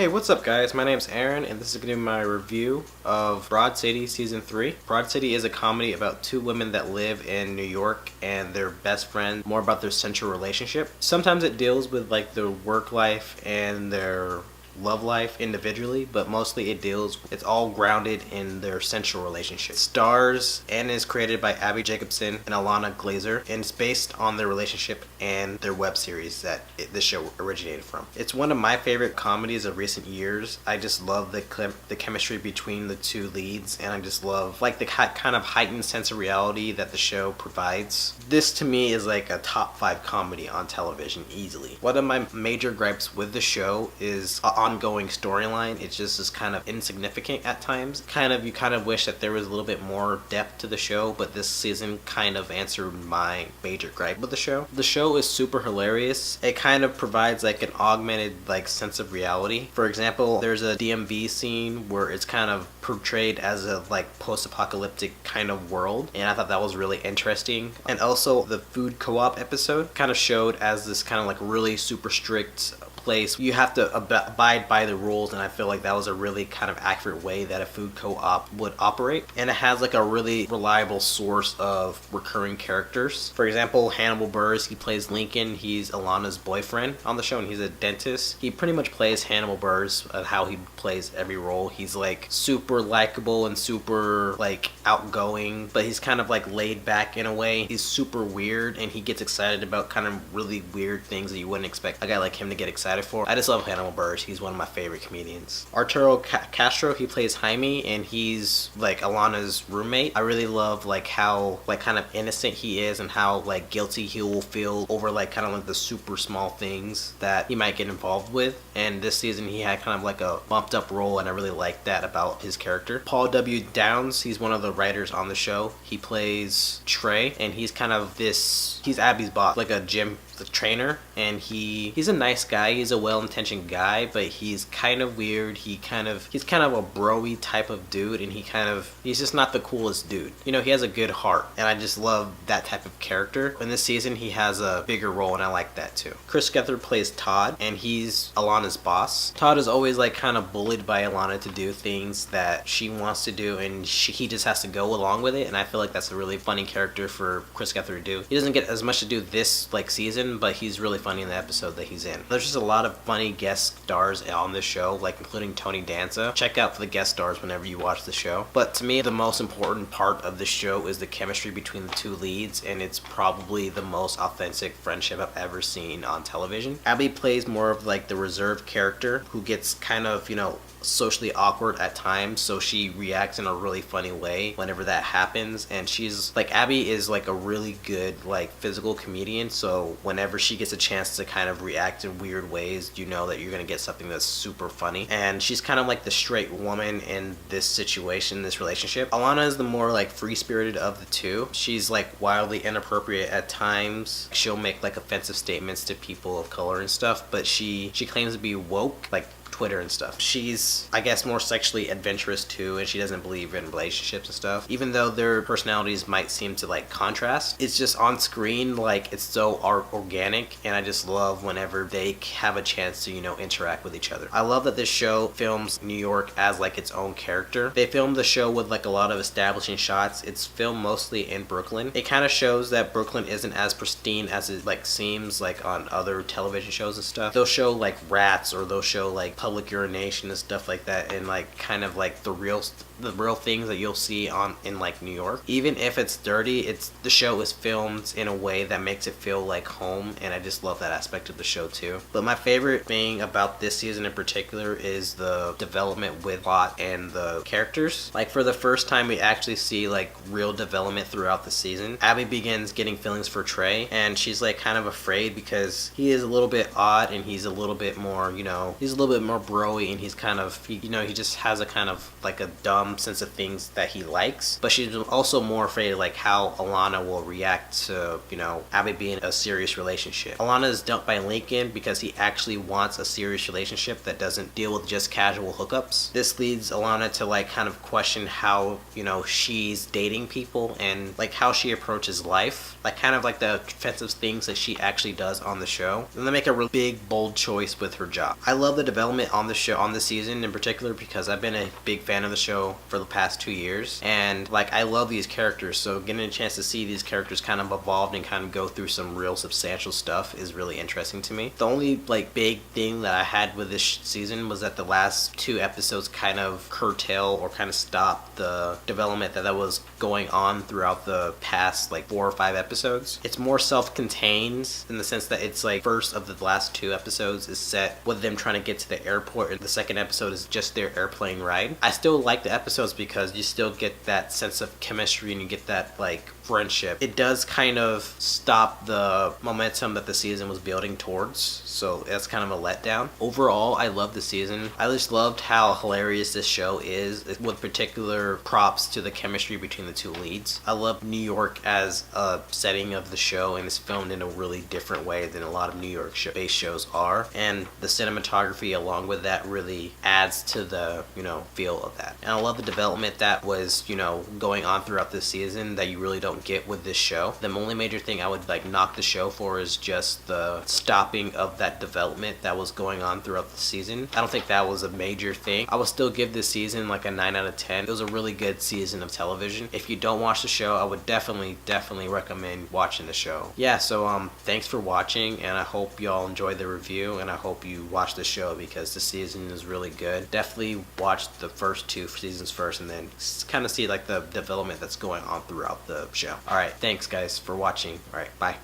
Hey, what's up guys? My name's Aaron and this is going to be my review of Broad City Season 3. Broad City is a comedy about two women that live in New York and their best friend, more about their central relationship. Sometimes it deals with like their work life and their love life individually, but mostly it's all grounded in their central relationship. It stars and is created by Abbi, Jacobson, and Ilana, Glazer, and it's based on their relationship and their web series that this show originated from. It's one of my favorite comedies of recent years. I just love the chemistry between the two leads, and I just love like the kind of heightened sense of reality that the show provides. This to me is like a top 5 comedy on television easily. One of my major gripes with the show is ongoing storyline. It's just is kind of insignificant at times. You kind of wish that there was a little bit more depth to the show, but this season kind of answered my major gripe with the show. The show is super hilarious. It kind of provides like an augmented like sense of reality. For example, there's a DMV scene where it's kind of portrayed as a like post-apocalyptic kind of world, and I thought that was really interesting. And also the food co-op episode kind of showed as this kind of like really super strict place. You have to abide by the rules, and I feel like that was a really kind of accurate way that a food co-op would operate. And it has like a really reliable source of recurring characters. For example, Hannibal Buress, he plays Lincoln. He's Ilana's boyfriend on the show, and he's a dentist. He pretty much plays Hannibal Buress at how he plays every role. He's like super likable and super like outgoing, but he's kind of like laid back in a way. He's super weird, and he gets excited about kind of really weird things that you wouldn't expect a guy like him to get excited for. I just love Hannibal Buress. He's one of my favorite comedians. Arturo Castro, he plays Jaime, and he's like Ilana's roommate. I really love like how like kind of innocent he is, and how like guilty he will feel over like kind of like the super small things that he might get involved with. And this season he had kind of like a bumped up role, and I really like that about his character. Paul W. Downs, he's one of the writers on the show. He plays Trey, and he's kind of he's Abby's boss, like a gym trainer, and he's a nice guy. He's a well-intentioned guy, but he's kind of weird. He's kind of a bro-y type of dude, and he's just not the coolest dude. You know, he has a good heart, and I just love that type of character. In this season, he has a bigger role, and I like that too. Chris Gether plays Todd, and he's Ilana's boss. Todd is always like kind of bullied by Ilana to do things that she wants to do, and he just has to go along with it, and I feel like that's a really funny character for Chris Gether to do. He doesn't get as much to do this like season, but he's really funny in the episode that he's in. There's just a lot of funny guest stars on this show, like including Tony Danza. Check out for the guest stars whenever you watch the show. But to me, the most important part of the show is the chemistry between the two leads, and it's probably the most authentic friendship I've ever seen on television. Abbi plays more of like the reserved character who gets kind of, you know, socially awkward at times, so she reacts in a really funny way whenever that happens. And she's like, Abbi is like a really good like physical comedian, so whenever she gets a chance to kind of react in weird ways, you know that you're gonna get something that's super funny. And she's kind of like the straight woman in this situation, this relationship. Ilana is the more like free-spirited of the two. She's like wildly inappropriate at times. She'll make like offensive statements to people of color and stuff, but she claims to be woke, like Twitter and stuff. She's, I guess, more sexually adventurous too, and she doesn't believe in relationships and stuff. Even though their personalities might seem to like contrast, it's just on screen like it's so organic, and I just love whenever they have a chance to, you know, interact with each other. I love that this show films New York as like its own character. They filmed the show with like a lot of establishing shots. It's filmed mostly in Brooklyn. It kind of shows that Brooklyn isn't as pristine as it like seems like on other television shows and stuff. They'll show like rats, or they'll show like public urination and stuff like that, and like kind of like the real things that you'll see in like New York. Even if it's dirty, the show is filmed in a way that makes it feel like home, and I just love that aspect of the show too. But my favorite thing about this season in particular is the development with plot and the characters. Like for the first time, we actually see like real development throughout the season. Abbi begins getting feelings for Trey, and she's like kind of afraid because he is a little bit odd, and he's a little bit more, you know, he's a little bit more bro-y, and he's kind of, he just has a kind of like a dumb sense of things that he likes. But she's also more afraid of like how Ilana will react to, you know, Abbi being a serious relationship. Ilana is dumped by Lincoln because he actually wants a serious relationship that doesn't deal with just casual hookups. This leads Ilana to like kind of question how, you know, she's dating people, and like how she approaches life, like kind of like the offensive things that she actually does on the show. And they make a really big bold choice with her job. I love the development development on the show, on the season in particular, because I've been a big fan of the show for the past 2 years, and like I love these characters, so getting a chance to see these characters kind of evolve and kind of go through some real substantial stuff is really interesting to me. The only like big thing that I had with this season was that the last 2 episodes kind of curtail or kind of stop the development that was going on throughout the past like 4 or 5 episodes. It's more self-contained in the sense that it's like first of the last 2 episodes is set with them trying to get to the airport, and the second episode is just their airplane ride. I still like the episodes because you still get that sense of chemistry and you get that like friendship. It does kind of stop the momentum that the season was building towards, so that's kind of a letdown. Overall, I love the season. I just loved how hilarious this show is, with particular props to the chemistry between the 2 leads. I love New York as a setting of the show, and it's filmed in a really different way than a lot of New York based shows are, and the cinematography along with that really adds to the, you know, feel of that. And I love the development that was, you know, going on throughout this season that you really don't get with this show. The only major thing I would like knock the show for is just the stopping of that development that was going on throughout the season. I don't think that was a major thing. I would still give this season like a 9 out of 10. It was a really good season of television. If you don't watch the show, I would definitely recommend watching the show. Yeah, so thanks for watching, and I hope y'all enjoyed the review, and I hope you watch the show because the season is really good. Definitely watch the first 2 seasons first and then kind of see like the development that's going on throughout the show. Alright, thanks guys for watching. Alright, bye.